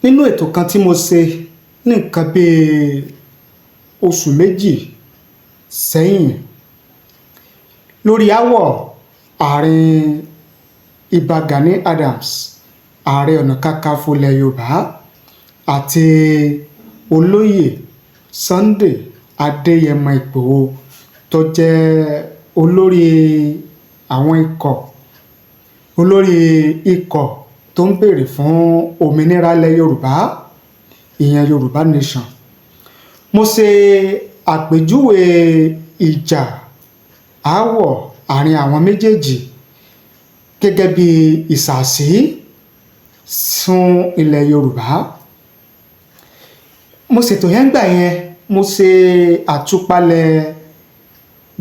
nínú ètò kan tí mo ṣe ní nǹkan bí oṣù méjì sẹ́yìn lórí aáwọ̀ àárín Iba Gani Adams Ààrẹ Ọ̀nàkakanfò ilẹ̀ Yorùbá àti Olóyè Sunday Adéyẹmọ Ìgbòho tó jẹ́ olórí ikọ̀ tó ń béèrè fún òmìnira ilẹ̀ Yorùbá, ìyẹn Yorùbá Nation. Mo ṣe àpèjúwe ìjà aáwọ̀ àárín àwọn méjèèjì gẹ́gẹ́ bí ìsàsí fún ilẹ̀ Yorùbá. Mo ṣètò yẹn gbà yẹn, mo ṣe àtúpalẹ̀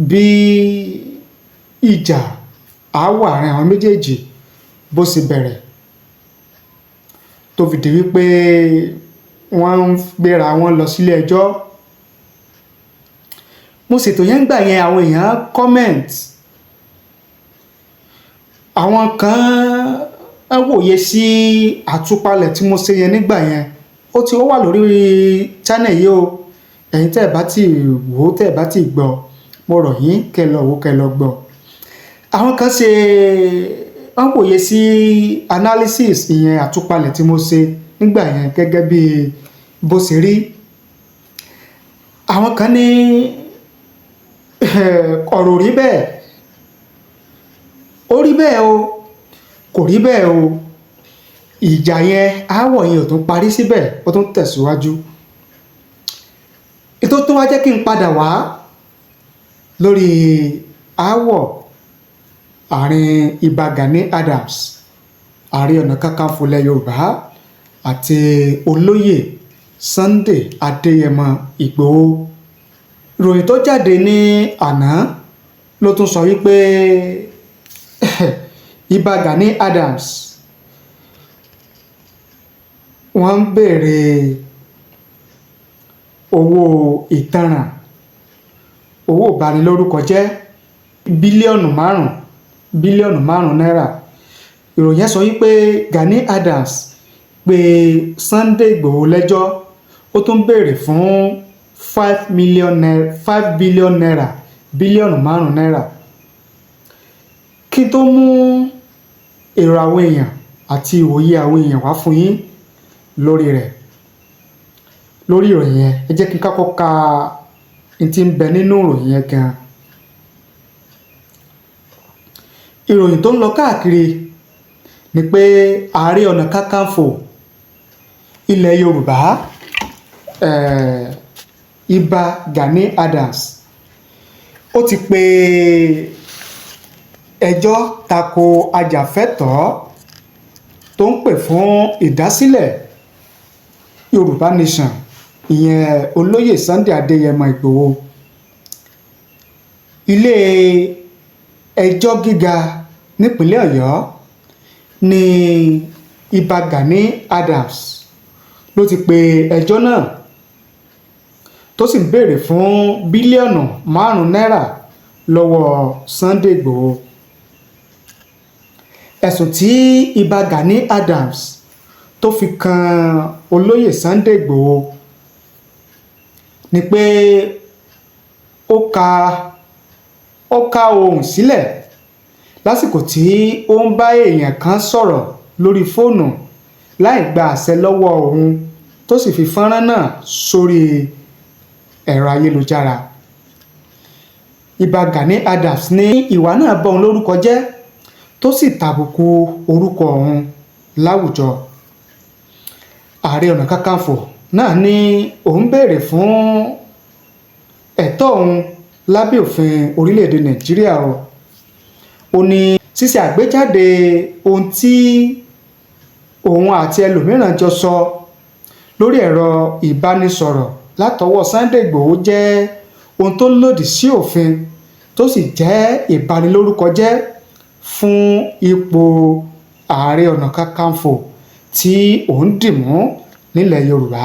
bí ìjà aáwọ̀ àárín àwọn méjèèjì bó ṣe bẹ̀rẹ̀ tó fi di wípé wọ́n ń gbéra wọn lọ sílé ẹjọ́. Mo ṣètò yẹn gbà yẹn, àwọn èèyàn comment, àwọn kan wòye sí àtúpalẹ̀ tí mo ṣe yẹn nígbà yẹn. Ó wà lórí channel yìí o, ẹ̀yin tẹ́ ẹ̀ bá ti wò ó, tẹ́ ẹ̀ bá ti gbọ́, mo rọ̀ yín kẹ́ lọ wò kẹ́ lọ gbọ́. Àwọn kan wọ́n wòye sí analysis, ìyẹn àtúpalẹ̀ tí mo ṣe nígbà yẹn gẹ́gẹ́ bí bó ṣe rí. Àwọn kan ní ọ̀rọ̀ rí bẹ́ẹ̀, ó rí bẹ́ẹ̀ o, kò rí bẹ́ẹ̀ o. Ìjà yẹn, aáwọ̀ yẹn ò tún parí síbẹ̀, ó tún tẹ̀síwájú. Ètò tó wá jẹ́ kí n padà wá lórí aáwọ̀ àárín Iba Gani Adams Ààrẹ Ọ̀nàkakanfò ilẹ̀ Yorùbá àti Olóyè Sunday Adéyẹmọ Ìgbòho. Ìròyìn tó jáde ní àná ló tún sọ wípé Iba Gani Adams wọ́n ń béèrè owó ìtanràn, owó ìbanilórúkọjẹ́ bílíọ̀nù márùn-ún náírà. Ìròyìn sọ wípé Gani Adams pé Sunday Igboho lẹ́jọ́, ó tún béèrè fún 5 billion naira, bílíọ̀nù márùn-ún náírà. Kí n tó mú èrò àwọn èèyàn àti ìwòye àwọn èèyàn wá fún yín lórí ìròyìn yẹn, ẹ jẹ́ kí n kọ́kọ́ ka n tí ń bẹ nínú ìròyìn yẹn gan. Ìròyìn tó ń lọ káàkiri ni pé Ààrẹ Ọ̀nàkakanfò ilẹ̀ Yorùbá Iba Gani Adams ó ti pe ẹjọ́ tako ajàfẹ́tọ̀ọ́ tó ń pè fún ìdásílẹ̀ Yorùbá Nation, ìyẹn Olóyè Sunday Adéyẹmọ Ìgbòho. Ilé ẹjọ́ gíga nípínlẹ̀ Ọ̀yọ́ ní Iba Gani Adams ló ti pe ẹjọ́ náà tó sì ń béèrè fún bílíọ̀nù márùn-ún náírà lọ́wọ́ Sunday Igboho. Ẹ̀sùn tí Iba Gani Adams tó fi kan Olóyè Sunday Igboho ni pé ó ka ohùn sílẹ̀ lásìkò tí ó ń bá èèyàn kan sọ̀rọ̀ lórí fóònù láì gba àṣẹ lọ́wọ́ òun, tó sì fi fọ́nrán náà sórí ẹ̀rọ ayélujára. Iba Gani Adams ní ìwà náà bà òun lórúkọ jẹ́, tó sì tàbùkù orúkọ òun láwùjọ. Ààrẹ Ọ̀nàkakanfò náà ní òun béèrè fún ẹ̀tọ́ òun lábẹ́ òfin orílẹ̀-èdè Nàìjíríà o. Ó ní ṣíṣe àgbéjáde ohun tí òun àti ẹlòmíràn jọ sọ lórí ẹ̀rọ ìbánisọ̀rọ̀ látọwọ́ Sunday Igboho jẹ́ ohun tó lòdì sí òfin, tó sì jẹ́ ìbanilórúkọjẹ́ fún ipò Ààrẹ Ọ̀nàkakanfò tí òun dìmú nílẹ̀ Yorùbá.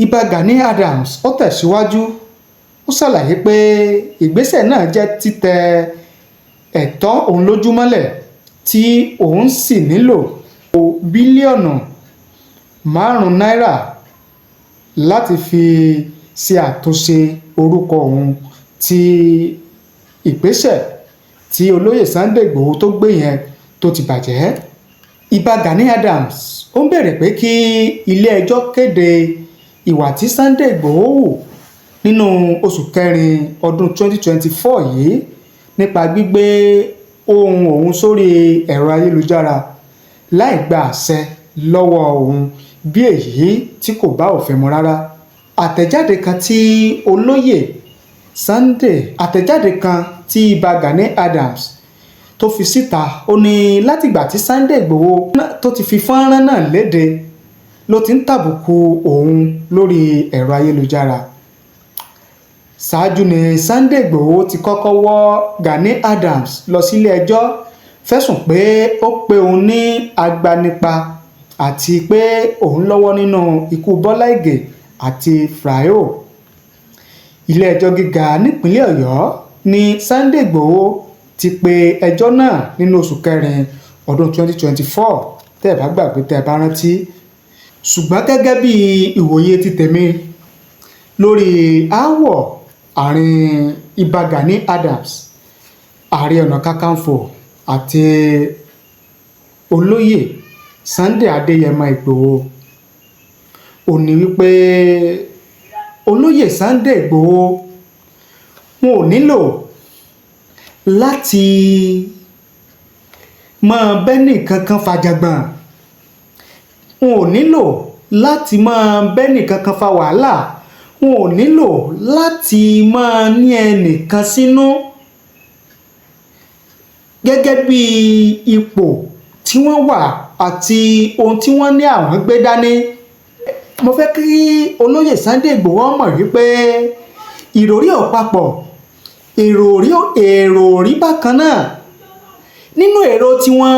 Iba Gani Adams ó tẹ̀síwájú, ó ṣàlàyé pé ìgbésẹ̀ náà jẹ́ títẹ ẹ̀tọ́ òun lójúmọ́lẹ̀ tí òun sì nílò bílíọ̀nù márùn-ún náírà láti fi ṣe àtúnṣe orúkọ òun tí ìgbésẹ̀ tí olóyè Sunday Igboho tó gbé yẹn tó ti bàjẹ́. Iba Gani Adams ó ń bẹ̀rẹ̀ pé kí ilé-ẹjọ́ kéde ìwà tí Sunday Igboho hù nínú oṣù kẹrin ọdún 2024 yìí nípa gbígbé ohùn òun sórí ẹ̀rọ ayélujára láì gba àṣẹ lọ́wọ́ òun bí èyí tí kò bá òfin mu rárá. Àtẹ̀jáde kan tí Iba Gani Adams tó fi síta ó ní látìgbà tí Sunday Igboho tó ti fi fọ́nrán náà léde ló ti ń tàbùkù òun lórí ẹ̀rọ ayélujára. Ṣáájú ni Sunday Igboho ti kọ́kọ́ wọ́ Gani Adams lọ sílé ẹjọ́ fẹ̀sùn pé ó pe òun ní agbanipa àti pé òun lọ́wọ́ nínú ikú Bọ́lá Ìgè àti Frayo. Ilé ẹjọ́ gíga nípínlẹ̀ Ọ̀yọ́ ní Sunday Igboho ti pe ẹjọ́ náà nínú oṣù kẹrin ọdún 2024 tẹ́ ẹ bá gbàgbé tẹ́ ẹ bá rántí. Ṣùgbọ́n gẹ́gẹ́ bí ìwòye ti tèmi lórí aáwọ̀ àárín Iba Gani Adams, Aare Onakakanfo àti olóyè Sunday Igboho ó ní wípé olóyè Sunday Igboho wọn ò nílò láti máa bẹ́nì kankan fàjàgbọ̀n, wọn ò nílò láti máa bẹ́nì kankan fa wàhálà, wọn ò nílò láti máa ní ẹnìkan sínú gẹ́gẹ́ bí ipò tí wọ́n wà àti ohun tí wọ́n ní àwọn gbé dání. Mo fẹ́ kí olóyè Sunday Igboho mọ̀ wípé ìròrí ò papọ̀, èrò rí bákan náà. Nínú èrò tiwọn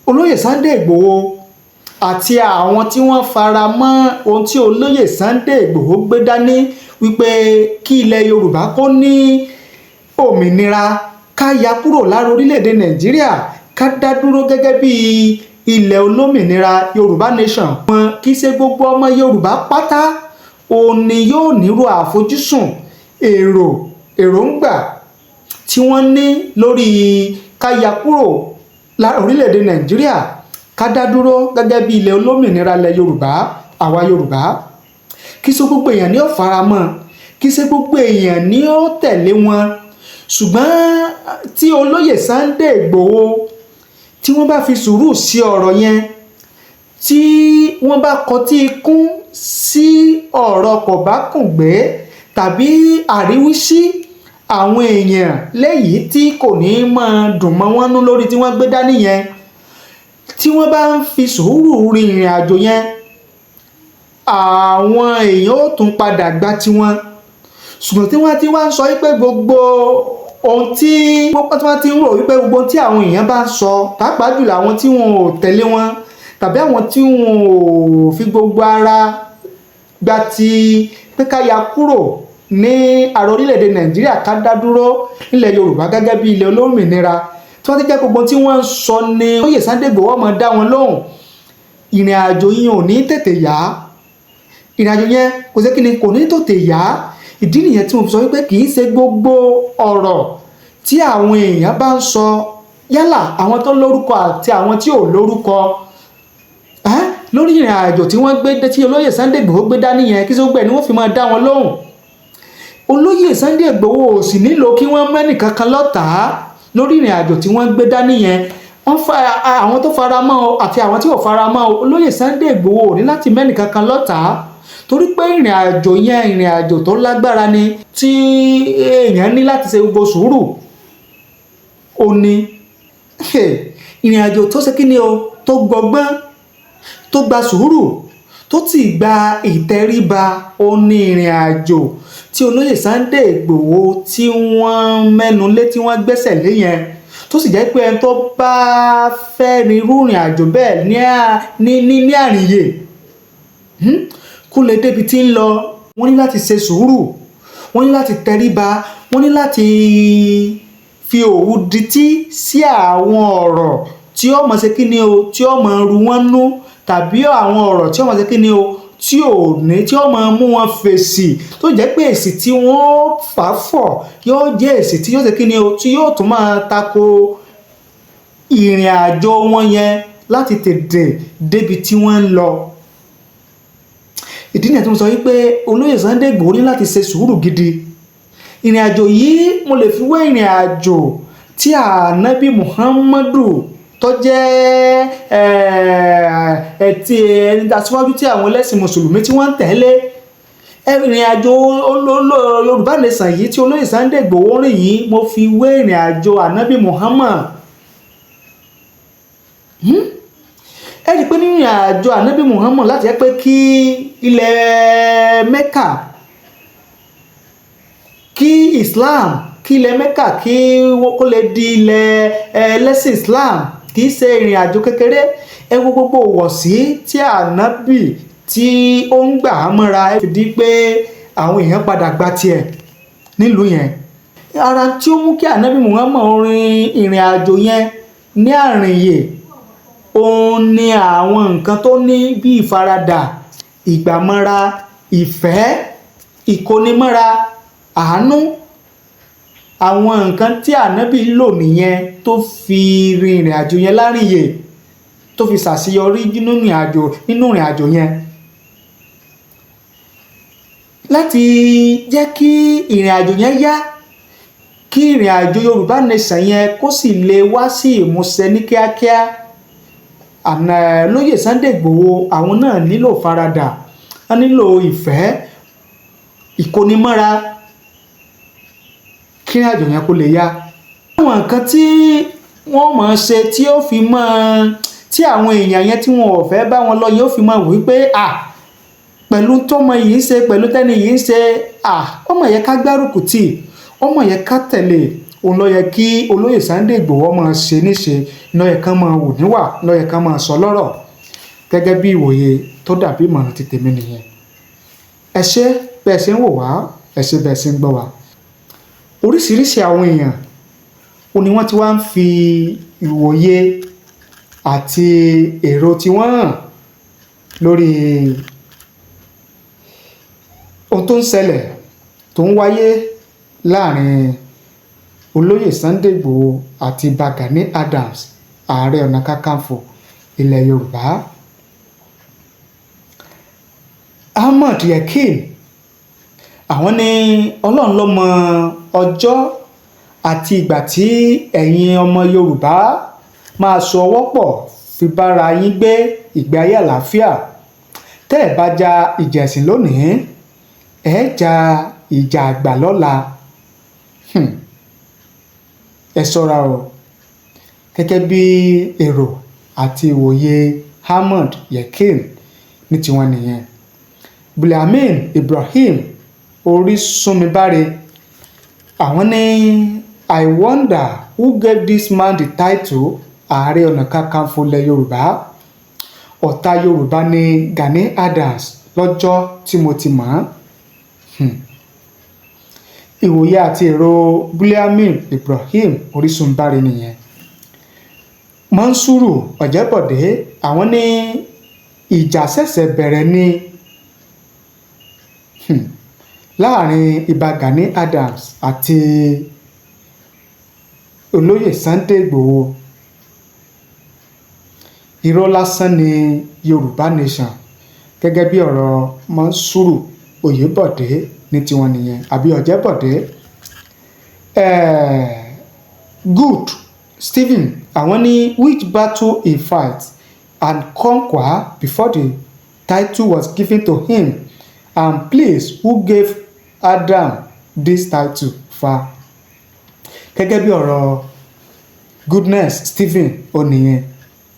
olóyè Sunday Igboho àti àwọn tí wọ́n fara mọ́ ohun tí olóyè Sunday Igboho gbé dání wípé kí ilẹ̀ Yorùbá kó ní òmìnira, ká ya kúrò lára orílẹ̀-èdè Nàìjíríà, ká dá dúró gẹ́gẹ́ bí ilẹ̀ olómìnira Yorùbá nation. Wọn kì í ṣe gbogbo ọmọ Yorùbá pátá òun ni yóò nírú àfojúsùn èròǹgbà tí wọ́n ní lórí ká ya kúrò lára orílẹ̀-èdè Nàìjíríà, ká dá dúró gẹ́gẹ́ bí ilẹ̀ olómìnira ilẹ̀ Yorùbá, àwa Yorùbá. Kì í ṣe gbogbo èèyàn ni ó fara mọ́, kì í ṣe gbogbo èèyàn ni ó tẹ̀lé wọn. Ṣùgbọ́n tí olóyè Sunday Igboho tí wọ́n bá fi sùúrù sí ọ̀rọ̀ yẹn, tí wọ́n bá kọtí ikún sí ọ̀rọ̀ kòbákùngbé tàbí àríwísí àwọn èèyàn léyìí tí kò ní máa dùn mọ́ wọn nú lórí tí wọ́n gbé dání yẹn, tí wọ́n bá ń fi sùúrù rin ìrìn àjò yẹn, àwọn èèyàn ó tún padà gba tiwọn. Ṣùgbọ́n tí wọ́n ti wá ń sọ wípé gbogbo ohun tí wọ́n ti ń rò wípé gbogbo tí àwọn èèyàn bá ń sọ, pàápàá jùlọ àwọn tí wọn ò tẹ̀lé wọn tàbí àwọn tí wọn ò fi gbogbo ara gba ti pé ká ya kúrò ní ààrẹ orílẹ̀-èdè Nàìjíríà, ká dá dúró nílẹ̀ Yorùbá gẹ́gẹ́ bí ilẹ̀ olómìnira, tí wọ́n ti jẹ́ gbogbo tí wọ́n ń sọ ni olóyè Sunday Igboho máa dá wọn lóhùn. Ìrìn àjò yìí ò ní tètè yá, ìrìn àjò yẹn kò ní tètè yá. Ìdí nìyẹn tí mo fi sọ wípé kì í ṣe gbogbo ọ̀rọ̀ tí àwọn èèyàn bá ń sọ, yálà àwọn tó lórúkọ àti àwọn tí ò lórúkọ, lórí ìrìn àjò tí wọ́n gbé tí olóyè Sunday Igboho gbé dání yẹn, kí sógbẹ́ ni wọ́n fi máa dá wọn lóhùn. Olóyè Sunday Igboho ò sì nílò kí wọ́n mẹ́nìkan kan lọ́tàá lórí ìrìn àjò tí wọ́n gbé dání yẹn. Àwọn tó fara mọ́ àti àwọn tí ò fara mọ́ olóyè Sunday Igboho ò ní láti mẹ́nìkan kan lọ́tàá, torí pé ìrìn àjò yẹn ìrìn àjò tó lágbára ni tí èèyàn ní láti ṣe gbogbo sùúrù. Ó ní ìrìn àjò tó ṣe kí ni o, tó gbọgbọ́n, tó gba sùúrù, tó ti gba ìtẹríba. Ó ní ìrìn àjò tí olóyè Sunday Igboho tí wọ́n mẹ́nu lé, tí wọ́n gbẹ́sẹ̀ lé yẹn, tó sì jẹ́ pé ẹni tó bá fẹ́ rin irú ìrìn àjò bẹ́ẹ̀ ní àríyè kó lè débi tí ń lọ, wọ́n ní láti ṣe sùúrù, wọ́n ní láti tẹríba, wọ́n ní láti fi òwú dití sí àwọn ọ̀rọ̀ tí ó mọ̀ ṣe kí ni o, tí ó mọ̀ ru wọ́n nú tàbí àwọn ọ̀rọ̀ tí wọ́n máa ṣe kí ni o tí ò ní tí ó máa mú wọn fèsì tó jẹ́ pé èsì tí wọ́n fà fọ̀ yóò jẹ́ èsì tí yóò ṣe kí ni o tí yóò tún máa tako ìrìn àjò wọn yẹn láti tètè débi tí wọ́n ń lọ. Ìdí nìyẹn tí mo sọ wípé olóyè Sunday Igboho ní láti ṣe sùúrù gidi. Ìrìn àjò yìí mo lè fi wé ìrìn àjò tí ànábì Muhammadu tó jẹ́ ẹni aṣíwájú tí àwọn ẹlẹ́sìn mùsùlùmí tí wọ́n ń tẹ̀lé. Ìrìn àjò Yorùbá nation yìí tí olóyè Sunday Igboho rìn yìí mo fi wé ìrìn àjò ànábì Muhammad. Ẹ rí i pé nínú ìrìn àjò ànábì Muhammad láti jẹ́ pé kí ilẹ̀ Mẹ́kà kí Islam kí ilẹ̀ Mẹ́kà kí kó lè di ilẹ̀ ẹlẹ́sìn Islam kì í ṣe ìrìn àjò kékeré. Ẹ wo gbogbo wọ̀sí tí ànábì tí ó ń gbà á mọ́ra ẹ fi di pé àwọn èèyàn padà gba tiẹ̀ nílùú yẹn. Ara tí ó mú kí ànábì Muhammad rin ìrìn àjò yẹn ní àrìnyè òun ni àwọn nǹkan tó ní bí ìfaradà, ìgbàmọ́ra, ìfẹ́, ìkónimọ́ra, àánú. Àwọn nǹkan tí ànábì lò nìyẹn tó fi rin ìrìn àjò yẹn lárìnyè tó fi ṣàṣeyọrí nínú ìrìn àjò yẹn. Láti jẹ́ kí ìrìn àjò yẹn yá, kí ìrìn àjò Yorùbá nation yẹn kó sì lè wá sí ìmúṣẹ ní kíákíá. Olóyè Sunday Igboho àwọn náà nílò faradà, wọ́n nílò ìfẹ́, ìkónimọ́ra kí ìrìn àjò yẹn kó lè yá. Àwọn nǹkan tí wọ́n máa ṣe tí ó fi máa tí àwọn èèyàn yẹn tí wọn ò fẹ́ bá wọn lọ yóò fi máa wí pé pẹ̀lú tọ́mọ yìí ń ṣe pẹ̀lú tẹ́ni yìí ń ṣe ọmọ yẹn ká gbárùkù tì, ọmọ yẹn ká tẹ̀lé. Òun ló yẹ kí olóyè Sunday Igboho máa ṣe níṣe, ló yẹ kán máa wò níwà, ló yẹ kán máa sọ lọ́rọ̀ gẹ́gẹ́ bí ìwòye tó dàbí ìmọ̀ràn ti tèmi nìyẹn. Ẹ ṣé bẹ́ẹ̀ ṣe ń wò wá, ẹ ṣé bẹ́ẹ̀ ṣe ń gbọ́ wá. Oríṣiríṣi àwọn èèyàn ni wọ́n ti wá ń fi ìwòye àti èrò tí wọ́n hàn lórí ohun tó ń ṣẹlẹ̀ tó ń wáyé láàrin olóyè Sunday Igboho àti Iba Gani Adams, Ààrẹ Onakakanfo ilẹ̀ Yorùbá. Ahmed Yekin àwọn ní Ọlọ́run ló mọ ọjọ́ àti ìgbà tí ẹ̀yin ọmọ Yorùbá máa so ọwọ́ pọ̀ fi bára yín gbé ìgbé ayé àlàáfíà. Tẹ́ ẹ̀ bá ja ìjà ẹ̀sìn lónìí, ẹ̀ ja ìjà àgbà lọ́la. Ẹ ṣọ́ra o. Gẹ́gẹ́ bí èrò àti ìwòye Ahmed Yekin ní tiwọn nìyẹn. Bulyamin Ibrahim Orísunmibáre àwọn ní I wonder who gave this man the title Ààrẹ Onakakanfo ilẹ̀ Yorùbá. Ọ̀tá Yorùbá ni Gani Adams lọ́jọ́ tí mo ti mọ̀ ọ́n. Ìwòye àti èrò Bulyamin Ibrahim Orísunmibáre nìyẹn. Mọ́nsúrù Ọ̀jẹ́bọ̀dé àwọn ní ìjà ṣẹ̀ṣẹ̀ bẹ̀rẹ̀ ni láàrin Iba Gani Adams àti olóyè Sunday Igboho. Irọ́ lásán ni Yorùbá nation gẹ́gẹ́ bí ọ̀rọ̀ Mọ́nsúrù Oyèbọ̀dé ní tiwọn nìyẹn àbí Ọ̀jẹ́bọ̀dé. Good Stephen àwọn ní which battle he fight and conquer before the title was given to him, and please who gave Adam this title fa. Gẹ́gẹ́ bí ọ̀rọ̀ Goodness Stephen oníyẹn.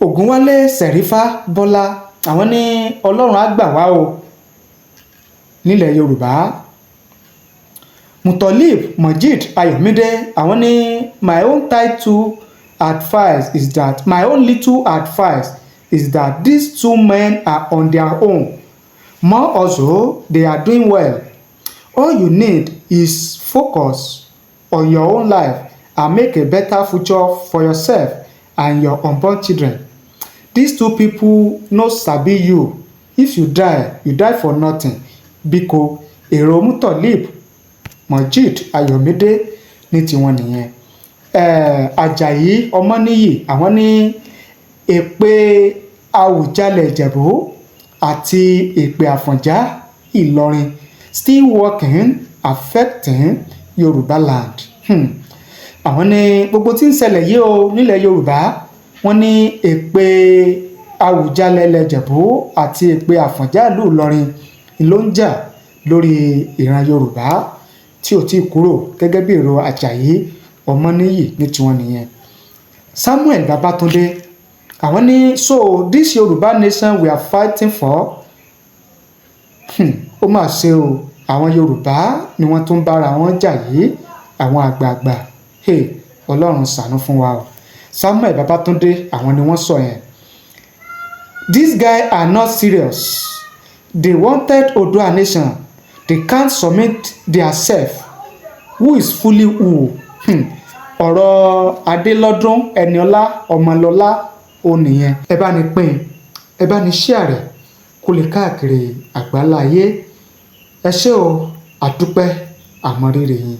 Ògúnwálé Sẹ̀rífà Bọ́lá àwọn ní Ọlọ́run á gbà wá o nílẹ̀ Yorùbá. Mutolib Majid Ayọ̀mídé àwọn ní my own little advice is that these two men are on their own. More also, they are doing well. All you need is focus on your own life and make a better future for yourself and your unborn children. these two people no sabi you. If you die for nothing. Biko èrò Mutolib Mojid Ayọ̀mídé ní tiwọn nìyẹn. Àjàyí Ọmọníyì àwọn ní èpè Àwùjalẹ̀ Ìjẹ̀bú àti èpè Àfọ̀njá Ìlọrin still working affecting Yorùbá land. Àwọn ní gbogbo tí ń ṣẹlẹ̀ yìí o nílẹ̀ Yorùbá wọ́n ní èpè Àwùjalẹ̀ Ìjẹ̀bú àti èpè Àfọ̀njá ìlú Ìlọrin ló ń jà lórí ìran Yorùbá tí ò tí kúrò gẹ́gẹ́ bí èrò Àjàyí Ọmọníyì ní tiwọn nìyẹn. Samuel Babatunde àwọn ní so this Yorùbá nation we are fighting for ó mà ṣe o àwọn Yorùbá ni wọ́n tún bára wọn jà yìí àwọn àgbààgbà Ọlọ́run ṣàánú fún wa o. Samuel Babatunde àwọn ni wọ́n sọ yẹn. These guys are not serious. They wanted Oodua nation. They can't submit their self. Who is fully who? Ọ̀rọ̀ Adélọ́dún Ẹniọlá Ọmọlọ́lá ó nìyẹn. Ẹ bá ní pín, ẹ bá ní share rẹ̀ kó lè káàkiri àgbáláyé. Ẹ ṣé o, àdúpẹ́ àmọrírì yín.